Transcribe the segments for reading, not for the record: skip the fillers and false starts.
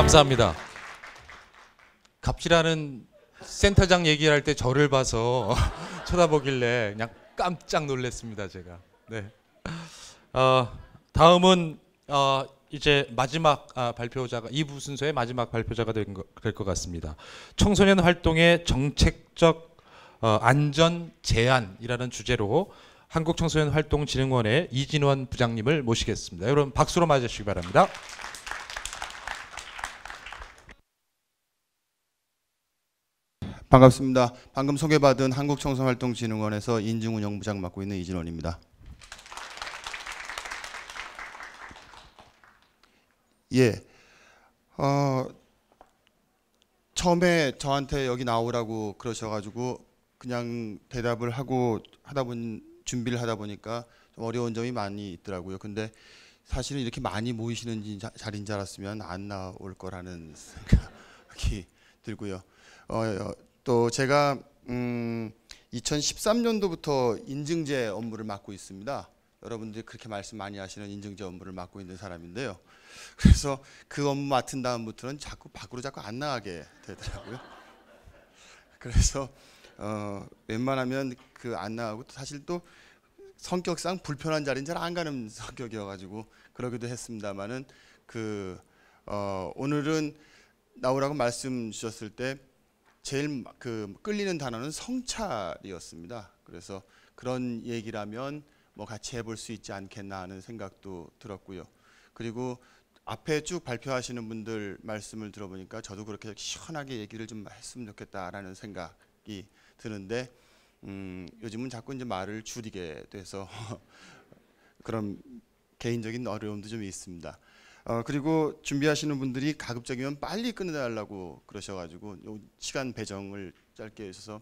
감사합니다. 갑질하는 센터장 얘기할 때 저를 봐서 쳐다보길래 그냥 깜짝 놀랐습니다, 제가. 네. 다음은 이제 마지막 발표자가 2부 순서의 마지막 발표자가 될 것 같습니다. 청소년 활동의 정책적 안전 제안이라는 주제로 한국청소년활동진흥원의 이진원 부장님을 모시겠습니다. 여러분 박수로 맞으시기 바랍니다. 반갑습니다. 방금 소개받은 한국청소년활동진흥원에서 인증운영부장 맡고 있는 이진원입니다. 예, 처음에 저한테 여기 나오라고 그러셔가지고 그냥 대답을 하고 준비를 하다 보니까 좀 어려운 점이 많이 있더라고요. 근데 사실은 이렇게 많이 모이시는 자리인 줄 알았으면 안 나올 거라는 생각이 들고요. 또 제가 2013년도부터 인증제 업무를 맡고 있습니다. 여러분들이 그렇게 말씀 많이 하시는 인증제 업무를 맡고 있는 사람인데요. 그래서 그 업무 맡은 다음부터는 자꾸 밖으로 안 나가게 되더라고요. 그래서 웬만하면 안 나가고 사실 또 성격상 불편한 자리는 잘 안 가는 성격이어가지고 그러기도 했습니다만은 오늘은 나오라고 말씀 주셨을 때 제일 끌리는 단어는 성찰이었습니다. 그래서 그런 얘기라면 뭐 같이 해볼 수 있지 않겠나 하는 생각도 들었고요. 그리고 앞에 쭉 발표하시는 분들 말씀을 들어보니까 저도 그렇게 시원하게 얘기를 좀 했으면 좋겠다라는 생각이 드는데 요즘은 자꾸 이제 말을 줄이게 돼서 그런 개인적인 어려움도 좀 있습니다. 그리고 준비하시는 분들이 가급적이면 빨리 끝내달라고 그러셔가지고 시간 배정을 짧게 해서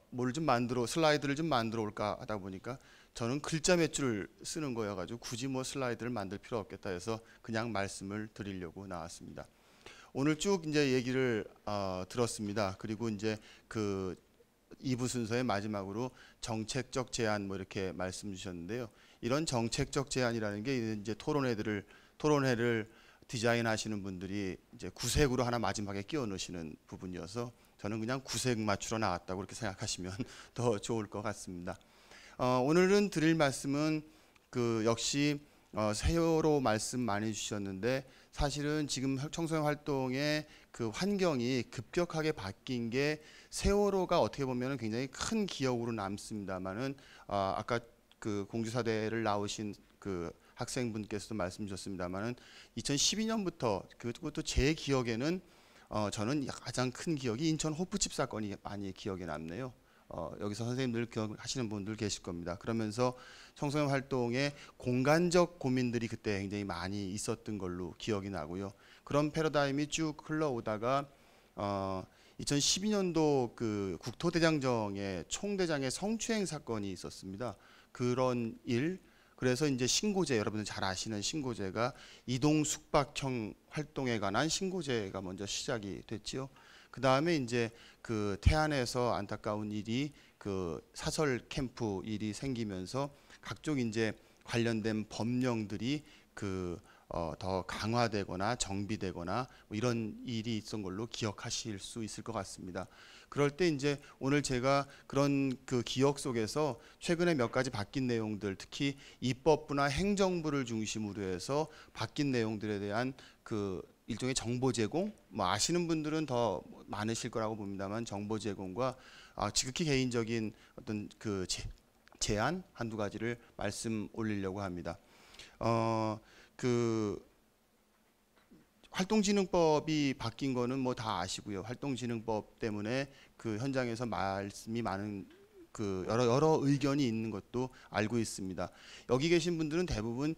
뭘 좀 슬라이드를 좀 만들어 올까 하다 보니까 저는 글자 몇 줄을 쓰는 거여가지고 굳이 뭐 슬라이드를 만들 필요 없겠다 해서 그냥 말씀을 드리려고 나왔습니다. 오늘 쭉 이제 얘기를 들었습니다. 그리고 이제 2부 순서의 마지막으로 정책적 제안 뭐 이렇게 말씀 주셨는데요. 이런 정책적 제안이라는 게 이제 토론회를 디자인하시는 분들이 이제 구색으로 하나 마지막에 끼워 넣으시는 부분이어서 저는 그냥 구색 맞추러 나왔다고 그렇게 생각하시면 더 좋을 것 같습니다. 오늘은 드릴 말씀은 역시 세월호 말씀 많이 주셨는데 사실은 지금 청소년 활동의 환경이 급격하게 바뀐 게 세월호가 어떻게 보면 굉장히 큰 기억으로 남습니다만은 아까 공주사대를 나오신 학생분께서도 말씀 주셨습니다만은 2012년부터 그것도 제 기억에는 저는 가장 큰 기억이 인천 호프집 사건이 많이 기억에 남네요. 여기서 선생님들 기억하시는 분들 계실 겁니다. 그러면서 청소년 활동에 공간적 고민들이 그때 굉장히 많이 있었던 걸로 기억이 나고요. 그런 패러다임이 쭉 흘러오다가 2012년도 국토대장정의 총대장의 성추행 사건이 있었습니다. 그런 그래서 이제 신고제, 여러분들 잘 아시는 신고제가 이동 숙박형 활동에 관한 신고제가 먼저 시작이 됐지요. 그 다음에 이제 태안에서 안타까운 일이 사설 캠프 일이 생기면서 각종 이제 관련된 법령들이 더 강화되거나 정비되거나 뭐 이런 일이 있었던 걸로 기억하실 수 있을 것 같습니다. 그럴 때 이제 오늘 제가 그런 기억 속에서 최근에 몇 가지 바뀐 내용들, 특히 입법부나 행정부를 중심으로 해서 바뀐 내용들에 대한 일종의 정보 제공, 뭐 아시는 분들은 더 많으실 거라고 봅니다만 정보 제공과 지극히 개인적인 어떤 제안 한두 가지를 말씀 올리려고 합니다. 활동진흥법이 바뀐 거는 뭐 다 아시고요. 활동진흥법 때문에 현장에서 말씀이 많은 여러 의견이 있는 것도 알고 있습니다. 여기 계신 분들은 대부분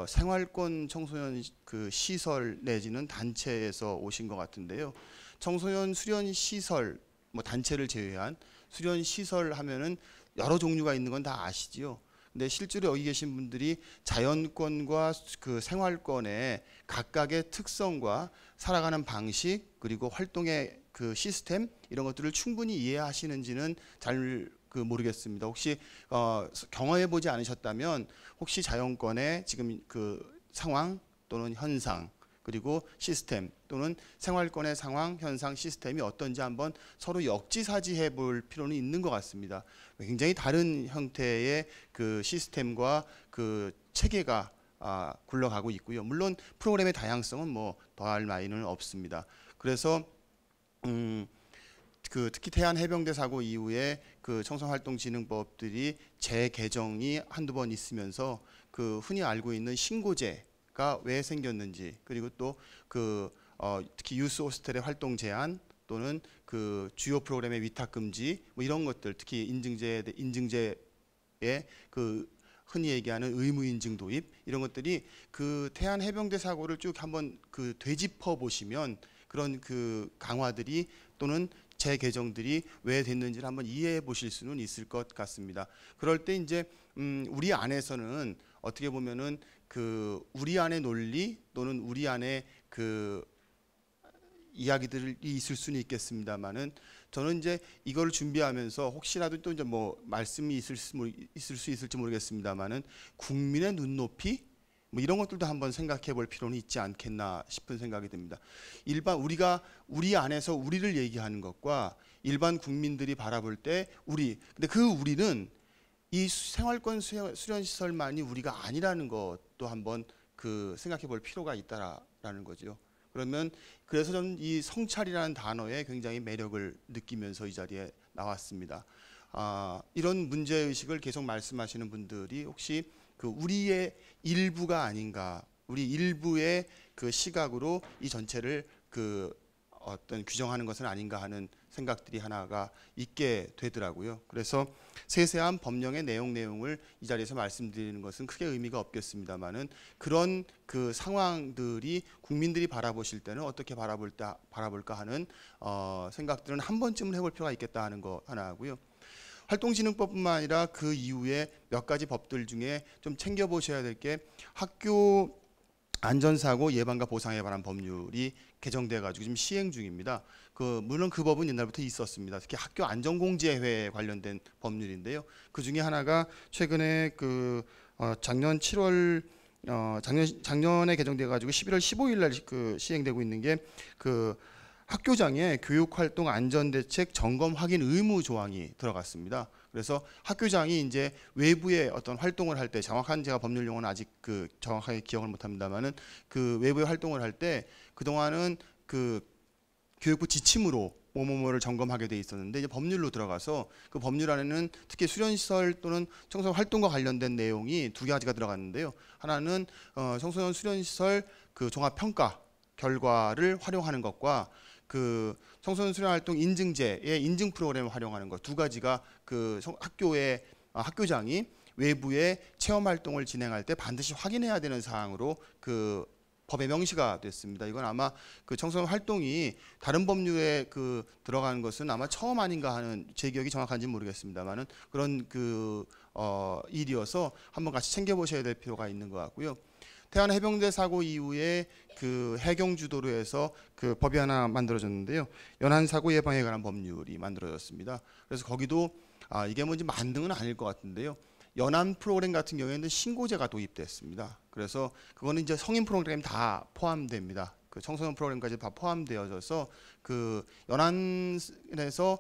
생활권 청소년 시설 내지는 단체에서 오신 것 같은데요. 청소년 수련 시설 뭐 단체를 제외한 수련 시설 하면은 여러 종류가 있는 건 다 아시지요. 근데 실제로 여기 계신 분들이 자연권과 생활권의 각각의 특성과 살아가는 방식 그리고 활동의 시스템 이런 것들을 충분히 이해하시는지는 잘 모르겠습니다. 혹시 경험해 보지 않으셨다면 혹시 자연권의 지금 상황 또는 현상 그리고 시스템 또는 생활권의 상황, 현상, 시스템이 어떤지 한번 서로 역지사지해 볼 필요는 있는 것 같습니다. 굉장히 다른 형태의 그 시스템과 그 체계가 굴러가고 있고요. 물론 프로그램의 다양성은 뭐 더할 나위는 없습니다. 그래서 그 특히 태안 해병대 사고 이후에 그 청소년활동진흥법들이 재개정이 한두 번 있으면서 그 흔히 알고 있는 신고제가 왜 생겼는지, 그리고 또 그 특히 유스 호스텔의 활동 제한 또는 그 주요 프로그램의 위탁 금지 뭐 이런 것들, 특히 인증제의 그 흔히 얘기하는 의무 인증 도입, 이런 것들이 그 태안 해병대 사고를 쭉 한번 그 되짚어 보시면 그런 그 강화들이 또는 재개정들이 왜 됐는지를 한번 이해해 보실 수는 있을 것 같습니다. 그럴 때 이제 우리 안에서는 어떻게 보면은 그 우리 안의 논리 또는 우리 안의 그 이야기들이 있을 수는 있겠습니다만은, 저는 이제 이걸 준비하면서 혹시라도 또 이제 뭐 말씀이 있을 수 있을지 모르겠습니다만은, 국민의 눈높이 뭐 이런 것들도 한번 생각해 볼 필요는 있지 않겠나 싶은 생각이 듭니다. 일반 우리가 우리 안에서 우리를 얘기하는 것과 일반 국민들이 바라볼 때 우리, 근데 그 우리는 이 생활권 수련 시설만이 우리가 아니라는 것도 한번 그 생각해 볼 필요가 있다라는 거죠. 그러면 그래서 저는 이 성찰이라는 단어에 굉장히 매력을 느끼면서 이 자리에 나왔습니다. 이런 문제 의식을 계속 말씀하시는 분들이 혹시 그 우리의 일부가 아닌가, 우리 일부의 그 시각으로 이 전체를 그 어떤 규정하는 것은 아닌가 하는 생각들이 하나가 있게 되더라고요. 그래서 세세한 법령의 내용을 이 자리에서 말씀드리는 것은 크게 의미가 없겠습니다만은, 그런 그 상황들이 국민들이 바라보실 때는 어떻게 바라볼까 하는 생각들은 한 번쯤은 해볼 필요가 있겠다 하는 거 하나 하고요. 활동진흥법뿐만 아니라 그 이후에 몇 가지 법들 중에 좀 챙겨보셔야 될 게, 학교 안전사고 예방과 보상에 관한 법률이 개정돼 가지고 지금 시행 중입니다. 물론 그 법은 옛날부터 있었습니다. 특히 학교 안전공제회에 관련된 법률인데요. 그 중에 하나가 최근에 작년 7월 작년에 개정돼 가지고 11월 15일 날 시행되고 있는 게 학교장의 교육활동 안전대책 점검 확인 의무 조항이 들어갔습니다. 그래서 학교장이 이제 외부의 어떤 활동을 할 때, 정확한 제가 법률 용어는 아직 정확하게 기억을 못합니다만은, 그 외부의 활동을 할 때 그동안은 교육부 지침으로 뭐뭐뭐를 점검하게 돼 있었는데, 이제 법률로 들어가서 그 법률 안에는 특히 수련시설 또는 청소년 활동과 관련된 내용이 두 가지가 들어갔는데요. 하나는 청소년 수련시설 종합평가 결과를 활용하는 것과 청소년 수련활동 인증제의 인증 프로그램을 활용하는 것, 두 가지가 학교의 학교장이 외부의 체험활동을 진행할 때 반드시 확인해야 되는 사항으로 법에 명시가 됐습니다. 이건 아마 청소년 활동이 다른 법률에 들어가는 것은 아마 처음 아닌가 하는, 제 기억이 정확한지는 모르겠습니다만은 그런 일이어서 한번 같이 챙겨보셔야 될 필요가 있는 것 같고요. 태안 해병대 사고 이후에 해경주도로 해서 법이 하나 만들어졌는데요. 연안 사고 예방에 관한 법률이 만들어졌습니다. 그래서 거기도 이게 뭔지 만등은 아닐 것 같은데요. 연안 프로그램 같은 경우에는 신고제가 도입됐습니다. 그래서 그거는 이제 성인 프로그램 다 포함됩니다. 청소년 프로그램까지 다 포함되어져서 연안에서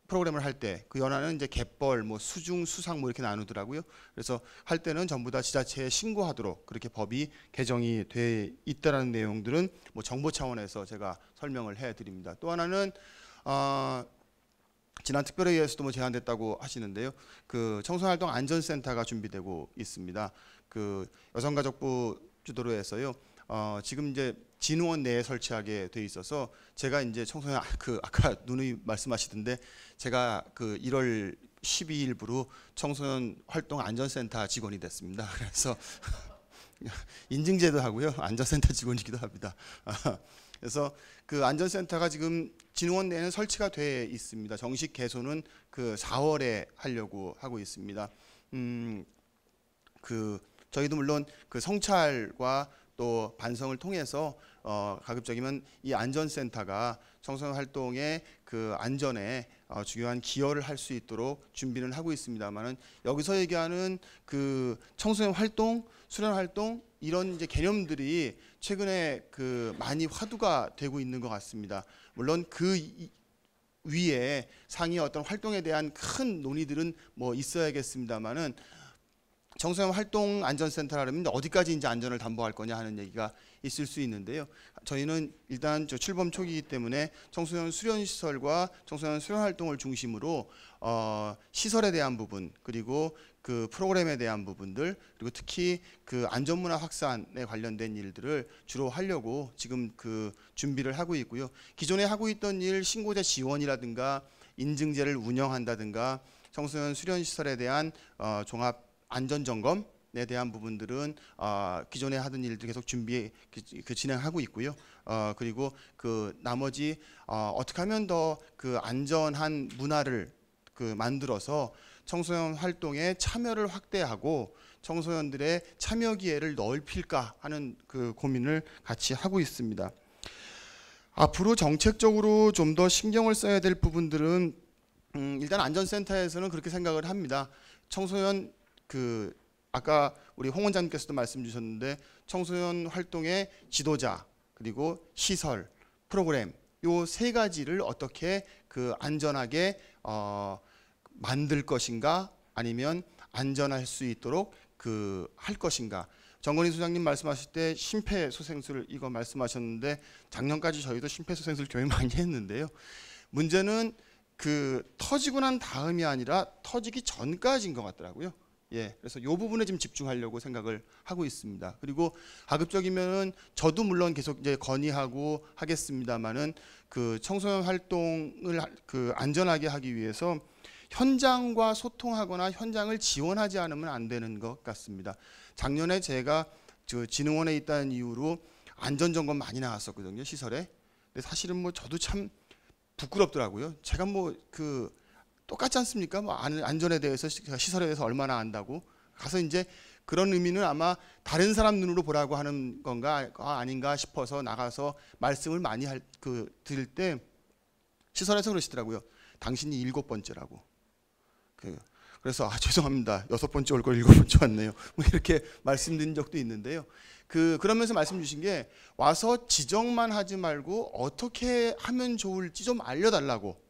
프로그램을 할 때 연안은 이제 갯벌, 수중, 수상 이렇게 나누더라고요. 그래서 할 때는 전부 다 지자체에 신고하도록 그렇게 법이 개정이 돼 있다라는 내용들은 정보 차원에서 제가 설명을 해드립니다. 또 하나는 지난 특별회의에서도 제안됐다고 하시는데요. 청소년활동 안전센터가 준비되고 있습니다. 여성가족부 주도로 해서요. 지금 이제 진흥원 내에 설치하게 돼 있어서, 제가 이제 청소년 아까 누누이 말씀하시던데, 제가 1월 12일부로 청소년 활동 안전센터 직원이 됐습니다. 그래서 인증제도 하고요, 안전센터 직원이기도 합니다. 그래서 안전센터가 지금 진흥원 내에는 설치가 돼 있습니다. 정식 개소는 4월에 하려고 하고 있습니다. 저희도 물론 성찰과 또 반성을 통해서 가급적이면 이 안전센터가 청소년 활동의 안전에 중요한 기여를 할 수 있도록 준비는 하고 있습니다만은, 여기서 얘기하는 청소년 활동, 수련 활동, 이런 이제 개념들이 최근에 그 많이 화두가 되고 있는 것 같습니다. 물론 위에 상위 어떤 활동에 대한 큰 논의들은 뭐 있어야겠습니다만은 청소년 활동 안전센터라 하면 어디까지 이제 안전을 담보할 거냐 하는 얘기가 있을 수 있는데요. 저희는 일단 출범 초기이기 때문에 청소년 수련 시설과 청소년 수련 활동을 중심으로 시설에 대한 부분, 그리고 그 프로그램에 대한 부분들, 그리고 특히 그 안전문화 확산에 관련된 일들을 주로 하려고 지금 그 준비를 하고 있고요. 기존에 하고 있던 일, 신고자 지원이라든가 인증제를 운영한다든가 청소년 수련 시설에 대한 종합 안전 점검에 대한 부분들은 기존에 하던 일들 계속 진행하고 있고요. 그리고 그 나머지 어떻게 하면 더 그 안전한 문화를 그 만들어서 청소년 활동에 참여를 확대하고 청소년들의 참여 기회를 넓힐까 하는 그 고민을 같이 하고 있습니다. 앞으로 정책적으로 좀 더 신경을 써야 될 부분들은 일단 안전센터에서는 그렇게 생각을 합니다. 청소년 그 아까 우리 홍 원장님께서도 말씀 주셨는데 청소년 활동의 지도자, 그리고 시설, 프로그램 요 세 가지를 어떻게 그 안전하게 만들 것인가, 아니면 안전할 수 있도록 그 할 것인가. 정건희 소장님 말씀하실 때 심폐소생술 이거 말씀하셨는데 작년까지 저희도 심폐소생술 교육 많이 했는데요. 문제는 그 터지고 난 다음이 아니라 터지기 전까지인 것 같더라고요. 예, 그래서 이 부분에 좀 집중하려고 생각을 하고 있습니다. 그리고 가급적이면은 저도 물론 계속 이제 건의하고 하겠습니다만은 그 청소년 활동을 그 안전하게 하기 위해서 현장과 소통하거나 현장을 지원하지 않으면 안 되는 것 같습니다. 작년에 제가 저 진흥원에 있다는 이유로 안전 점검 많이 나왔었거든요, 시설에. 근데 사실은 뭐 저도 참 부끄럽더라고요. 제가 뭐 그 똑같지 않습니까? 뭐 안전에 대해서 시설에 대해서 얼마나 안다고 가서 이제 그런 의미는 아마 다른 사람 눈으로 보라고 하는 건가 아닌가 싶어서 나가서 말씀을 많이 드릴 때 시설에서 그러시더라고요. 당신이 7번째라고. 그래서 죄송합니다. 6번째 올 걸 7번째 왔네요. 뭐 이렇게 말씀드린 적도 있는데요. 그러면서 말씀 주신 게 와서 지적만 하지 말고 어떻게 하면 좋을지 좀 알려달라고.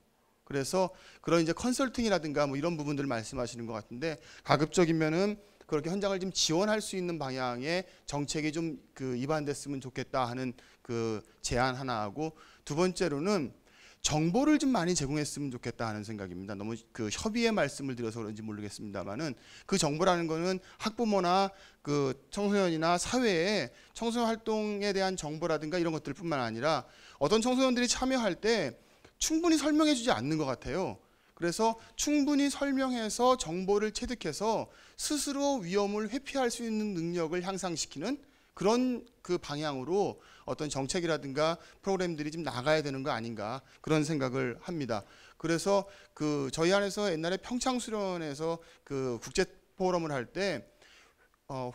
그래서 그런 이제 컨설팅이라든가 뭐 이런 부분들을 말씀하시는 것 같은데 가급적이면은 그렇게 현장을 좀 지원할 수 있는 방향의 정책이 좀 그 입안됐으면 좋겠다 하는 그 제안 하나 하고, 두 번째로는 정보를 좀 많이 제공했으면 좋겠다 하는 생각입니다. 너무 그 협의의 말씀을 드려서 그런지 모르겠습니다만은 그 정보라는 거는 학부모나 그 청소년이나 사회에 청소년 활동에 대한 정보라든가 이런 것들뿐만 아니라 어떤 청소년들이 참여할 때 충분히 설명해주지 않는 것 같아요. 그래서 충분히 설명해서 정보를 체득해서 스스로 위험을 회피할 수 있는 능력을 향상시키는 그런 그 방향으로 어떤 정책이라든가 프로그램들이 좀 나가야 되는 거 아닌가 그런 생각을 합니다. 그래서 그 저희 안에서 옛날에 평창수련에서 그 국제 포럼을 할 때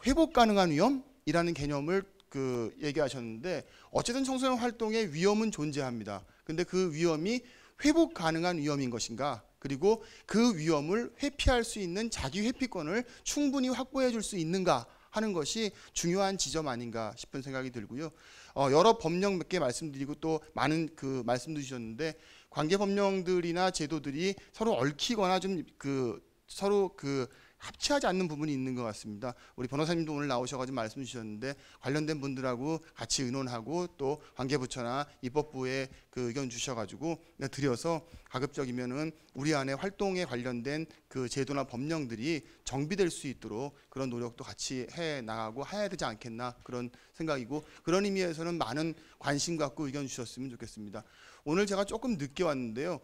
회복 가능한 위험이라는 개념을 그 얘기하셨는데 어쨌든 청소년 활동에 위험은 존재합니다. 근데 그 위험이 회복 가능한 위험인 것인가, 그리고 그 위험을 회피할 수 있는 자기 회피권을 충분히 확보해 줄 수 있는가 하는 것이 중요한 지점 아닌가 싶은 생각이 들고요. 여러 법령 몇 개 말씀드리고 또 많은 그 말씀도 주셨는데 관계 법령들이나 제도들이 서로 얽히거나 좀 그 서로 그 합치하지 않는 부분이 있는 것 같습니다. 우리 변호사님도 오늘 나오셔가지고 말씀 주셨는데 관련된 분들하고 같이 의논하고 또 관계부처나 입법부에 그 의견 주셔가지고 드려서 가급적이면은 우리 안에 활동에 관련된 그 제도나 법령들이 정비될 수 있도록 그런 노력도 같이 해 나가고 해야 되지 않겠나 그런 생각이고, 그런 의미에서는 많은 관심 갖고 의견 주셨으면 좋겠습니다. 오늘 제가 조금 늦게 왔는데요.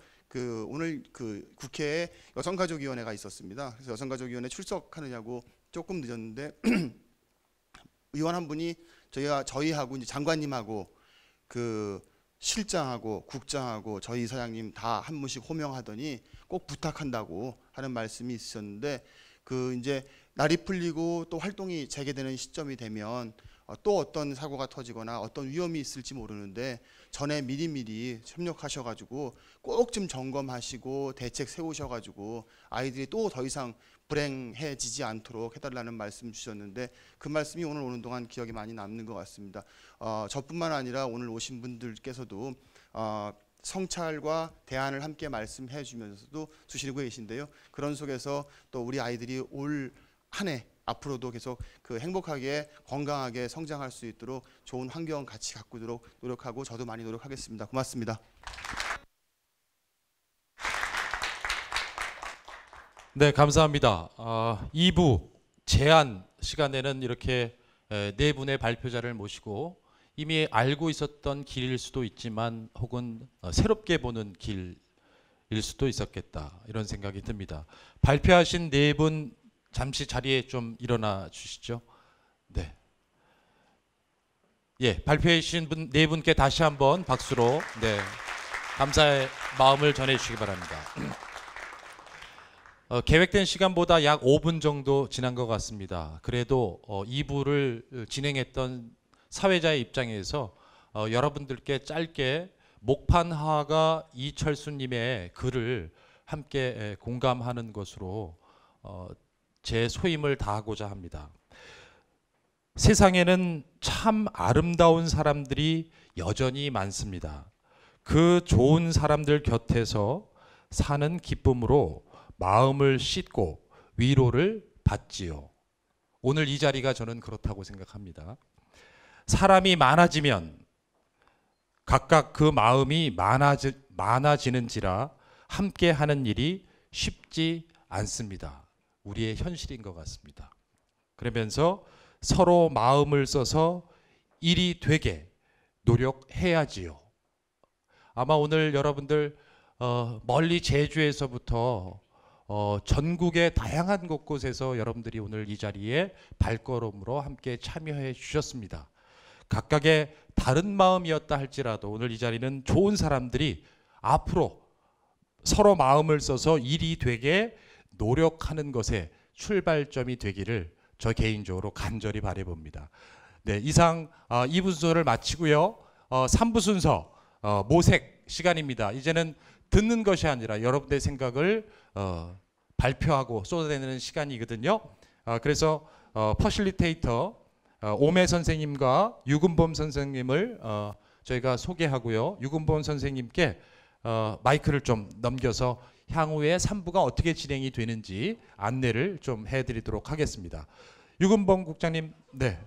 오늘 그 국회에 여성가족위원회가 있었습니다. 그래서 여성가족위원회 출석하느냐고 조금 늦었는데 의원 한 분이 저희하고 이제 장관님하고 그 실장하고 국장하고 저희 이사장님 다 한 분씩 호명하더니 꼭 부탁한다고 하는 말씀이 있으셨는데 그 이제 날이 풀리고 또 활동이 재개되는 시점이 되면 또 어떤 사고가 터지거나 어떤 위험이 있을지 모르는데 전에 미리미리 협력하셔가지고 꼭 좀 점검하시고 대책 세우셔가지고 아이들이 또 더 이상 불행해지지 않도록 해달라는 말씀 주셨는데 그 말씀이 오늘 오는 동안 기억에 많이 남는 것 같습니다. 저뿐만 아니라 오늘 오신 분들께서도 성찰과 대안을 함께 말씀해 주면서도 주시고 계신데요. 그런 속에서 또 우리 아이들이 올 한 해 앞으로도 계속 그 행복하게 건강하게 성장할 수 있도록 좋은 환경 같이 가꾸도록 노력하고 저도 많이 노력하겠습니다. 고맙습니다. 네, 감사합니다. 2부 제한 시간에는 이렇게 네 분의 발표자를 모시고 이미 알고 있었던 길일 수도 있지만 혹은 새롭게 보는 길일 수도 있었겠다 이런 생각이 듭니다. 발표하신 네 분 잠시 자리에 좀 일어나 주시죠. 네. 예, 발표해 주신 분 네 분께 다시 한번 박수로 네, 감사의 마음을 전해 주시기 바랍니다. 계획된 시간보다 약 5분 정도 지난 것 같습니다. 그래도 2부를 진행했던 사회자의 입장에서 여러분들께 짧게 목판화가 이철수님의 글을 함께 공감하는 것으로 제 소임을 다하고자 합니다. 세상에는 참 아름다운 사람들이 여전히 많습니다. 그 좋은 사람들 곁에서 사는 기쁨으로 마음을 씻고 위로를 받지요. 오늘 이 자리가 저는 그렇다고 생각합니다. 사람이 많아지면 각각 그 마음이 많아지는지라 함께 하는 일이 쉽지 않습니다. 우리의 현실인 것 같습니다. 그러면서 서로 마음을 써서 일이 되게 노력해야지요. 아마 오늘 여러분들 멀리 제주에서부터 전국의 다양한 곳곳에서 여러분들이 오늘 이 자리에 발걸음으로 함께 참여해 주셨습니다. 각각의 다른 마음이었다 할지라도 오늘 이 자리는 좋은 사람들이 앞으로 서로 마음을 써서 일이 되게 노력하는 것에 출발점이 되기를 저 개인적으로 간절히 바라봅니다. 네, 이상 2부 순서를 마치고요. 3부 순서 모색 시간입니다. 이제는 듣는 것이 아니라 여러분들의 생각을 발표하고 쏟아내는 시간이거든요. 그래서 퍼실리테이터 오매 선생님과 유근범 선생님을 저희가 소개하고요. 유근범 선생님께 마이크를 좀 넘겨서 향후에 3부가 어떻게 진행이 되는지 안내를 좀 해드리도록 하겠습니다. 유근범 국장님, 네.